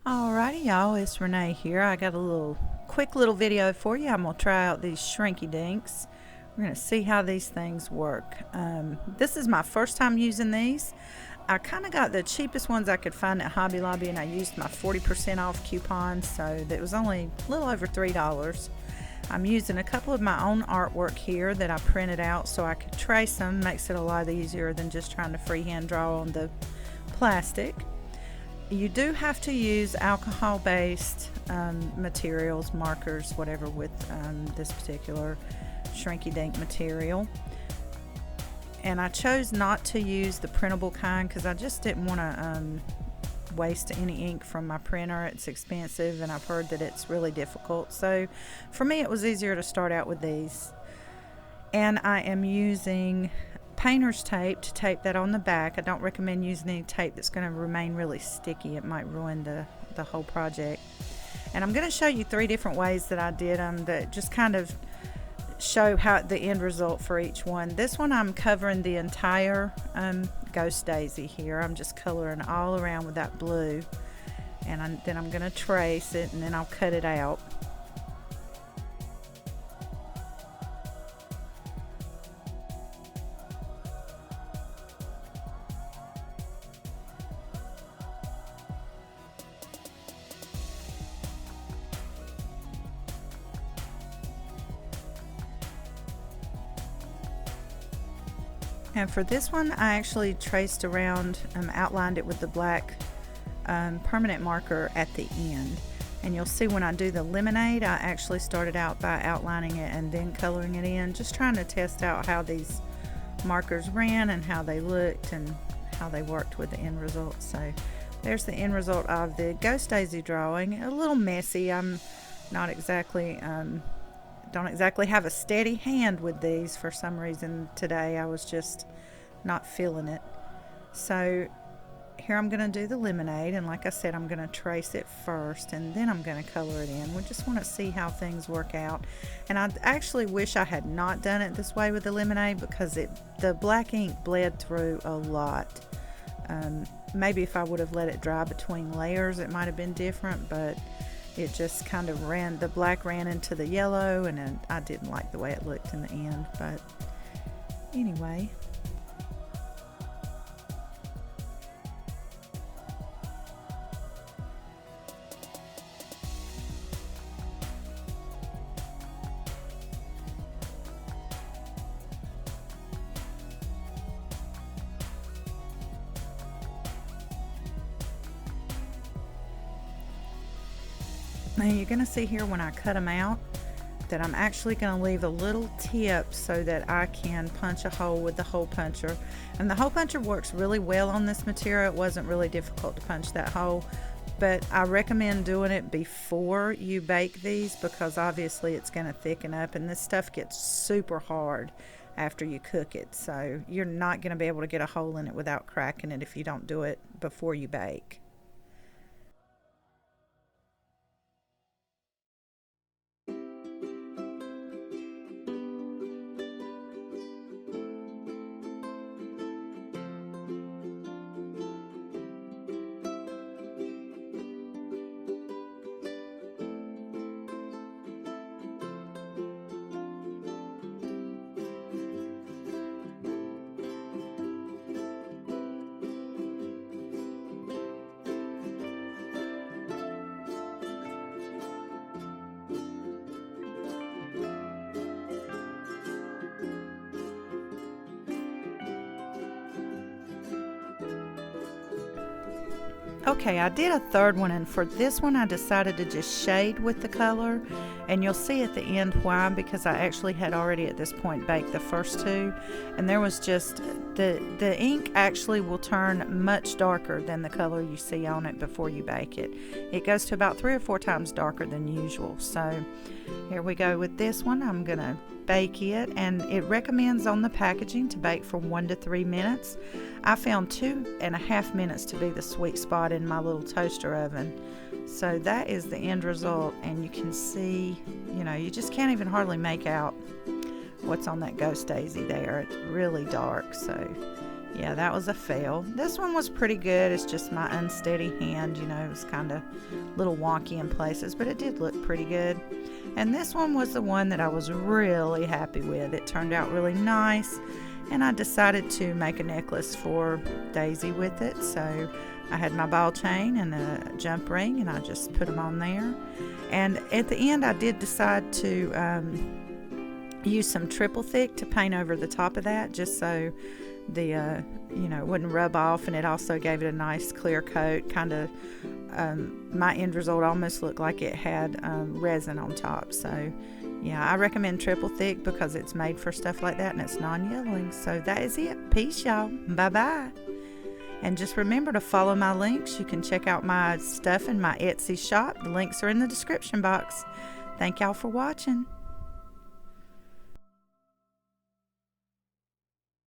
Alrighty y'all, it's Renee here. I got a quick little video for you. I'm going to try out these Shrinky Dinks. We're going to see how these things work. This is my first time using these. I kind of got the cheapest ones I could find at Hobby Lobby, and I used my 40% off coupon, so it was only a little over $3. I'm using a couple of my own artwork here that I printed out so I could trace them. Makes it a lot easier than just trying to freehand draw on the plastic. You do have to use alcohol-based materials, markers, whatever, with this particular Shrinky Dink material. And I chose not to use the printable kind because I just didn't want to waste any ink from my printer. It's expensive, and I've heard that it's really difficult. So for me, it was easier to start out with these. And I am using painter's tape to tape that on the back. I don't recommend using any tape that's going to remain really sticky. It might ruin the whole project. And I'm going to show you 3 different ways that I did them that just kind of show how the end result for each one. This one I'm covering the entire ghost daisy here. I'm just coloring all around with that blue, and then I'm going to trace it, and then I'll cut it out. And for this one, I actually traced around, outlined it with the black permanent marker at the end. And you'll see when I do the lemonade, I actually started out by outlining it and then coloring it in, just trying to test out how these markers ran and how they looked and how they worked with the end result. So there's the end result of the ghost daisy drawing. A little messy. I'm not exactly don't exactly have a steady hand with these for some reason today. I was just not feeling it. So here I'm going to do the lemonade, and like I said, I'm going to trace it first and then I'm going to color it in. We just want to see how things work out. And I actually wish I had not done it this way with the lemonade because the black ink bled through a lot. Maybe if I would have let it dry between layers it might have been different, but it just kind of the black ran into the yellow, and I didn't like the way it looked in the end. But anyway. Now you're going to see here when I cut them out that I'm actually going to leave a little tip so that I can punch a hole with the hole puncher. And the hole puncher works really well on this material. It wasn't really difficult to punch that hole, but I recommend doing it before you bake these because obviously it's going to thicken up, and this stuff gets super hard after you cook it. So you're not going to be able to get a hole in it without cracking it if you don't do it before you bake. Okay, I did a third one, and for this one I decided to just shade with the color, and you'll see at the end why, because I actually had already at this point baked the first 2, and there was just the ink actually will turn much darker than the color you see on it before you bake it. It goes to about 3 or 4 times darker than usual. So here we go with this one. I'm gonna bake it, and it recommends on the packaging to bake for 1 to 3 minutes. I found 2.5 minutes to be the sweet spot in my little toaster oven. So that is the end result, and you can see, you just can't even hardly make out what's on that ghost daisy there. It's really dark, so Yeah, that was a fail. This one was pretty good. It's just my unsteady hand, you know, it was kind of a little wonky in places, but it did look pretty good. And this one was the one that I was really happy with. It turned out really nice, and I decided to make a necklace for Daisy with it. So I had my ball chain and a jump ring, and I just put them on there. And at the end, I did decide to use some triple thick to paint over the top of that, just so the it wouldn't rub off, and it also gave it a nice clear coat. Kind of my end result almost looked like it had resin on top. So yeah, I recommend triple thick because it's made for stuff like that, and it's non-yellowing. So that is it. Peace, y'all. Bye bye. And just remember to follow my links. You can check out my stuff in my Etsy shop. The links are in the description box. Thank y'all for watching.